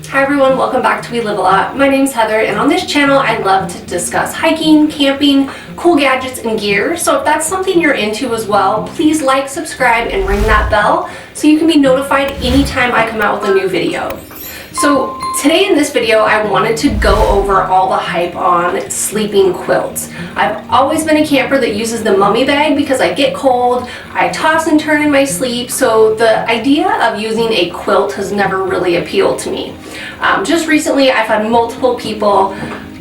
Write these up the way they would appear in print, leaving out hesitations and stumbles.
Hi everyone, welcome back to We Live A Lot. My name's Heather, and on this channel I love to discuss hiking, camping, cool gadgets, and gear. So if that's something you're into as well, please like, subscribe, and ring that bell so you can be notified anytime I come out with a new video. So today in this video I wanted to go over all the hype on sleeping quilts. I've always been a camper that uses the mummy bag because I get cold, I toss and turn in my sleep, so the idea of using a quilt has never really appealed to me. Just recently I've had multiple people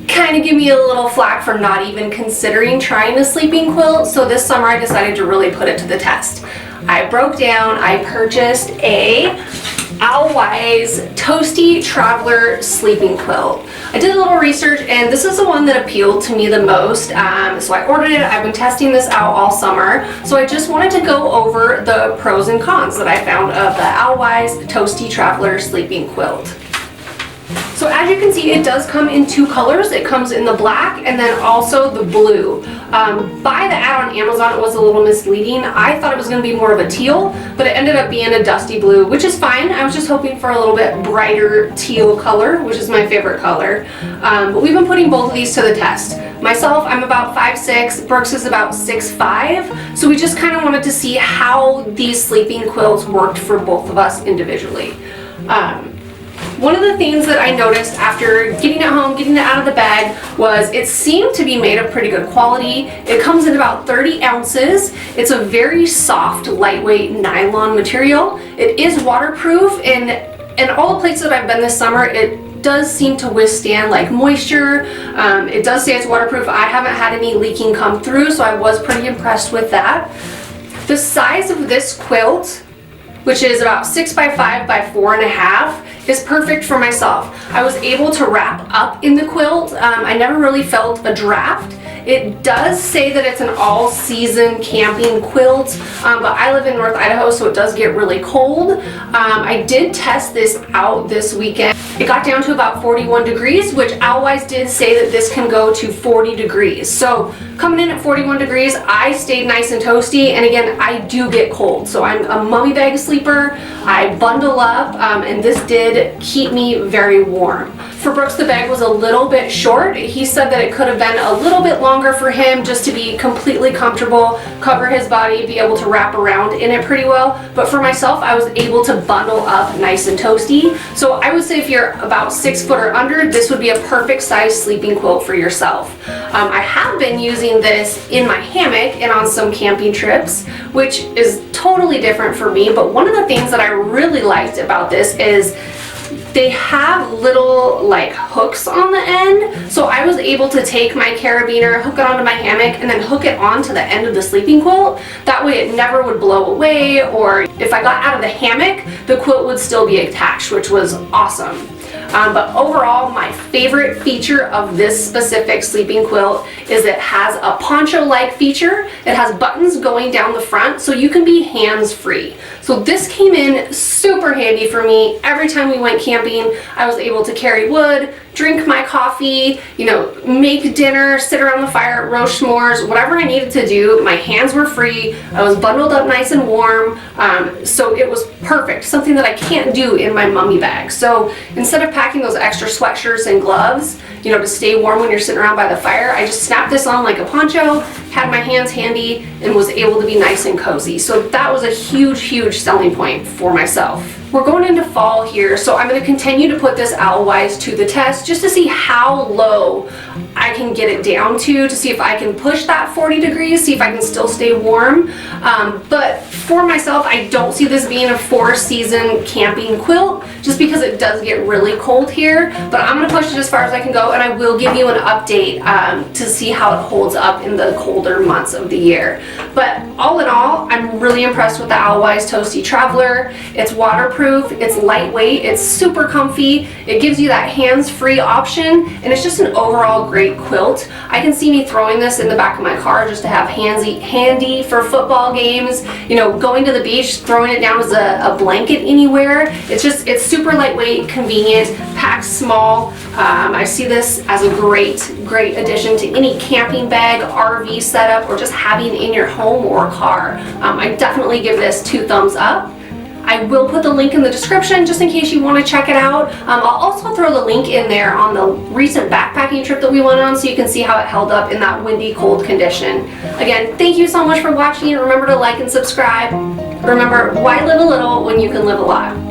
kind of give me a little flack for not even considering trying a sleeping quilt, so this summer I decided to really put it to the test. I broke down, I purchased a Owlwise Toasty Traveler Sleeping Quilt. I did a little research and this is the one that appealed to me the most, so I ordered it. I've been testing this out all summer, so I just wanted to go over the pros and cons that I found of the Owlwise Toasty Traveler Sleeping Quilt. So as you can see, it does come in two colors. It comes in the black and then also the blue. By the ad on Amazon, it was a little misleading. I thought it was going to be more of a teal, but it ended up being a dusty blue, which is fine. I was just hoping for a little bit brighter teal color, which is my favorite color. But we've been putting both of these to the test. Myself, I'm about 5'6", Brooks is about 6'5", so we just kind of wanted to see how these sleeping quilts worked for both of us individually. One of the things that I noticed after getting it home, getting it out of the bag, was it seemed to be made of pretty good quality. It comes in about 30 ounces. It's a very soft, lightweight nylon material. It is waterproof, and in all the places that I've been this summer, it does seem to withstand like moisture. It does say it's waterproof. I haven't had any leaking come through, so I was pretty impressed with that. The size of this quilt, which is about 6 by 5 by 4.5, is perfect for myself. I was able to wrap up in the quilt. I never really felt a draft. It does say that it's an all-season camping quilt, but I live in North Idaho, so it does get really cold. I did test this out this weekend. It got down to about 41 degrees, which Owlwise did say that this can go to 40 degrees. So coming in at 41 degrees, I stayed nice and toasty, and again, I do get cold. So I'm a mummy bag sleeper. I bundle up, and this did keep me very warm. For Brooks, the bag was a little bit short. He said that it could have been a little bit longer for him just to be completely comfortable, cover his body, be able to wrap around in it pretty well. But for myself, I was able to bundle up nice and toasty. So I would say if you're about 6 foot or under, this would be a perfect size sleeping quilt for yourself. I have been using this in my hammock and on some camping trips, which is totally different for me. But one of the things that I really liked about this is they have little like hooks on the end, so I was able to take my carabiner, hook it onto my hammock, and then hook it onto the end of the sleeping quilt. That way it never would blow away, or if I got out of the hammock, the quilt would still be attached, which was awesome. But overall, my favorite feature of this specific sleeping quilt is it has a poncho-like feature. It has buttons going down the front, so you can be hands-free. So this came in super handy for me. Every time we went camping, I was able to carry wood, drink my coffee, make dinner, sit around the fire, roast s'mores, whatever I needed to do. My hands were free. I was bundled up nice and warm, so it was perfect, something that I can't do in my mummy bag. So instead of packing those extra sweatshirts and gloves, to stay warm when you're sitting around by the fire, I just snapped this on like a poncho, had my hands handy, and was able to be nice and cozy. So that was a huge, huge selling point for myself. We're going into fall here, so I'm going to continue to put this Owlwise to the test just to see how low I can get it down to see if I can push that 40 degrees, see if I can still stay warm. But for myself, I don't see this being a 4-season camping quilt just because it does get really cold here. But I'm going to push it as far as I can go, and I will give you an update to see how it holds up in the colder months of the year. But all in all, I'm really impressed with the Owlwise Toasty Traveler. It's waterproof, it's lightweight, it's super comfy, it gives you that hands-free option, and it's just an overall great quilt. I can see me throwing this in the back of my car just to have handy for football games, going to the beach, throwing it down as a blanket anywhere. It's super lightweight, convenient, packed small. I see this as a great addition to any camping bag, RV setup, or just having in your home or car. I definitely give this 2 thumbs up. I will put the link in the description just in case you want to check it out. I'll also throw the link in there on the recent backpacking trip that we went on so you can see how it held up in that windy, cold condition. Again, thank you so much for watching. Remember to like and subscribe. Remember, why live a little when you can live a lot?